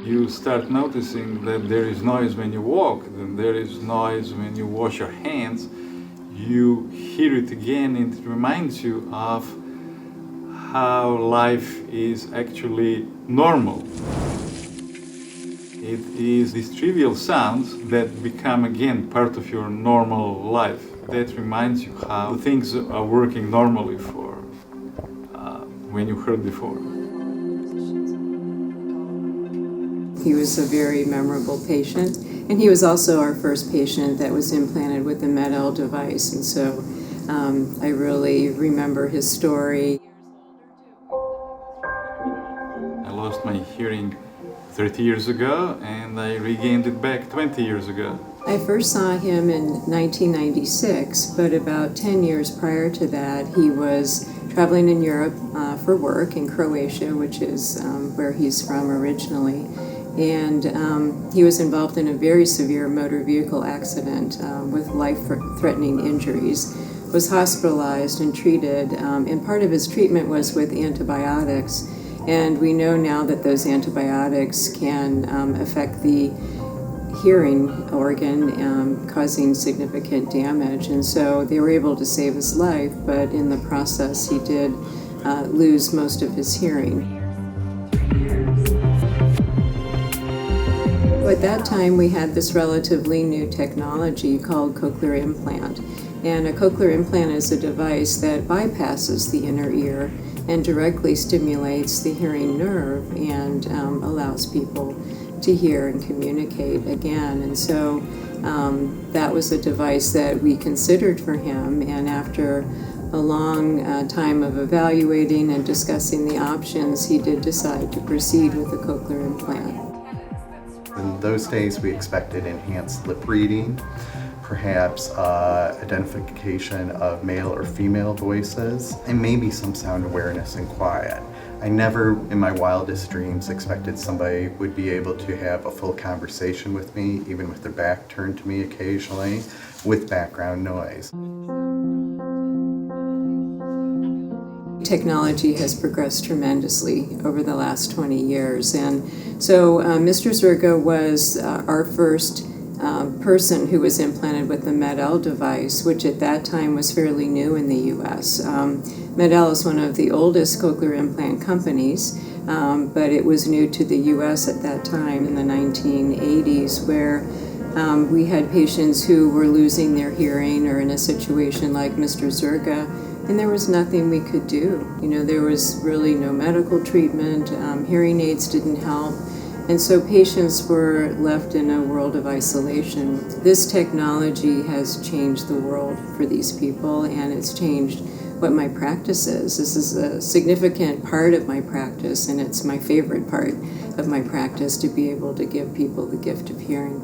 You start noticing that there is noise when you walk, then there is noise when you wash your hands. You hear it again and it reminds you of how life is actually normal. It is these trivial sounds that become again part of your normal life. That reminds you how things are working normally for when you heard before. He was a very memorable patient, and he was also our first patient that was implanted with the MED-EL device, and so I really remember his story. I lost my hearing 30 years ago, and I regained it back 20 years ago. I first saw him in 1996, but about 10 years prior to that, he was traveling in Europe for work in Croatia, which is where he's from originally. And he was involved in a very severe motor vehicle accident with life-threatening injuries, was hospitalized and treated, and part of his treatment was with antibiotics. And we know now that those antibiotics can affect the hearing organ, causing significant damage. And so they were able to save his life, but in the process he did lose most of his hearing. At that time, we had this relatively new technology called cochlear implant. And a cochlear implant is a device that bypasses the inner ear and directly stimulates the hearing nerve and allows people to hear and communicate again. And so that was a device that we considered for him. And after a long time of evaluating and discussing the options, he did decide to proceed with the cochlear implant. In those days, we expected enhanced lip reading, perhaps identification of male or female voices, and maybe some sound awareness and quiet. I never, in my wildest dreams, expected somebody would be able to have a full conversation with me, even with their back turned to me occasionally, with background noise. Technology has progressed tremendously over the last 20 years. And so Mr. Zerga was our first person who was implanted with the MED-EL device, which at that time was fairly new in the U.S. MED-EL is one of the oldest cochlear implant companies, but it was new to the U.S. at that time in the 1980s, where we had patients who were losing their hearing or in a situation like Mr. Zerga, and there was nothing we could do. You know, there was really no medical treatment, hearing aids didn't help, and so patients were left in a world of isolation. This technology has changed the world for these people, and it's changed what my practice is. This is a significant part of my practice, and it's my favorite part of my practice to be able to give people the gift of hearing.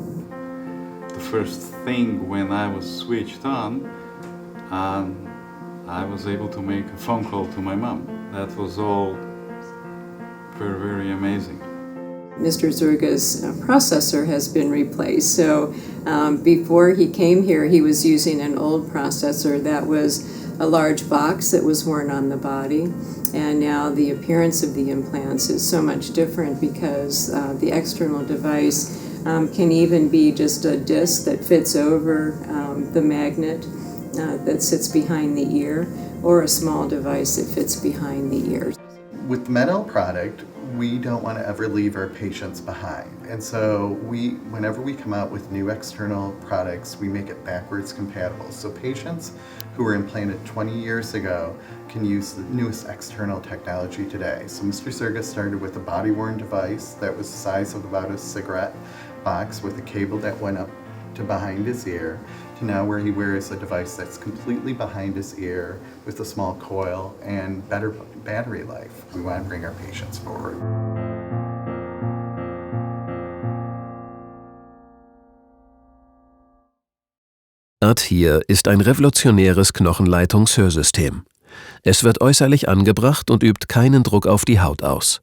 The first thing when I was switched on, I was able to make a phone call to my mom. That was all very, very amazing. Mr. Zerga's processor has been replaced. So before he came here, he was using an old processor that was a large box that was worn on the body. And now the appearance of the implants is so much different because the external device can even be just a disc that fits over the magnet that sits behind the ear, or a small device that fits behind the ear. With the MED-EL product, we don't want to ever leave our patients behind. And so whenever we come out with new external products, we make it backwards compatible. So patients who were implanted 20 years ago can use the newest external technology today. So Mr. Zerga started with a body-worn device that was the size of about a cigarette box with a cable that went up to behind his ear, to now where he wears a device that's completely behind his ear with a small coil and better battery life. We want to bring our patients forward. ART-HEAR ist ein revolutionäres Knochenleitungshörsystem. Es wird äußerlich angebracht und übt keinen Druck auf die Haut aus.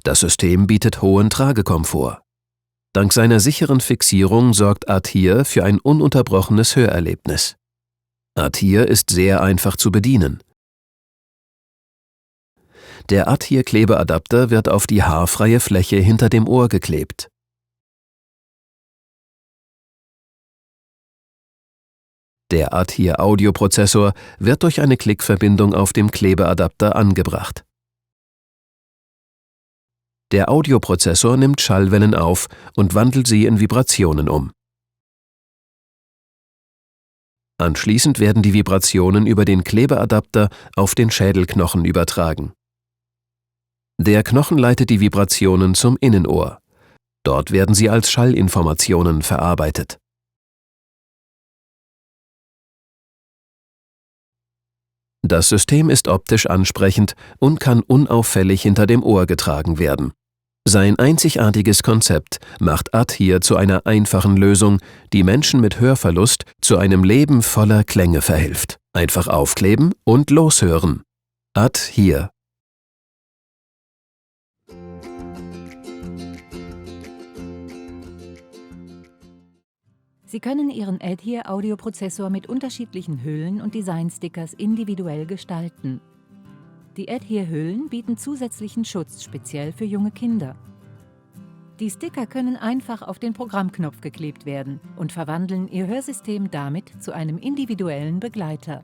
Das System bietet hohen Tragekomfort. Dank seiner sicheren Fixierung sorgt ART-HEAR für ein ununterbrochenes Hörerlebnis. ART-HEAR ist sehr einfach zu bedienen. Der Adhere-Klebeadapter wird auf die haarfreie Fläche hinter dem Ohr geklebt. Der Adhere-Audioprozessor wird durch eine Klickverbindung auf dem Klebeadapter angebracht. Der Audioprozessor nimmt Schallwellen auf und wandelt sie in Vibrationen um. Anschließend werden die Vibrationen über den Klebeadapter auf den Schädelknochen übertragen. Der Knochen leitet die Vibrationen zum Innenohr. Dort werden sie als Schallinformationen verarbeitet. Das System ist optisch ansprechend und kann unauffällig hinter dem Ohr getragen werden. Sein einzigartiges Konzept macht Adhere zu einer einfachen Lösung, die Menschen mit Hörverlust zu einem Leben voller Klänge verhilft. Einfach aufkleben und loshören. Adhere. Sie können Ihren Adhere-Audioprozessor mit unterschiedlichen Hüllen und Designstickers individuell gestalten. Die Adhere-Hüllen bieten zusätzlichen Schutz speziell für junge Kinder. Die Sticker können einfach auf den Programmknopf geklebt werden und verwandeln Ihr Hörsystem damit zu einem individuellen Begleiter.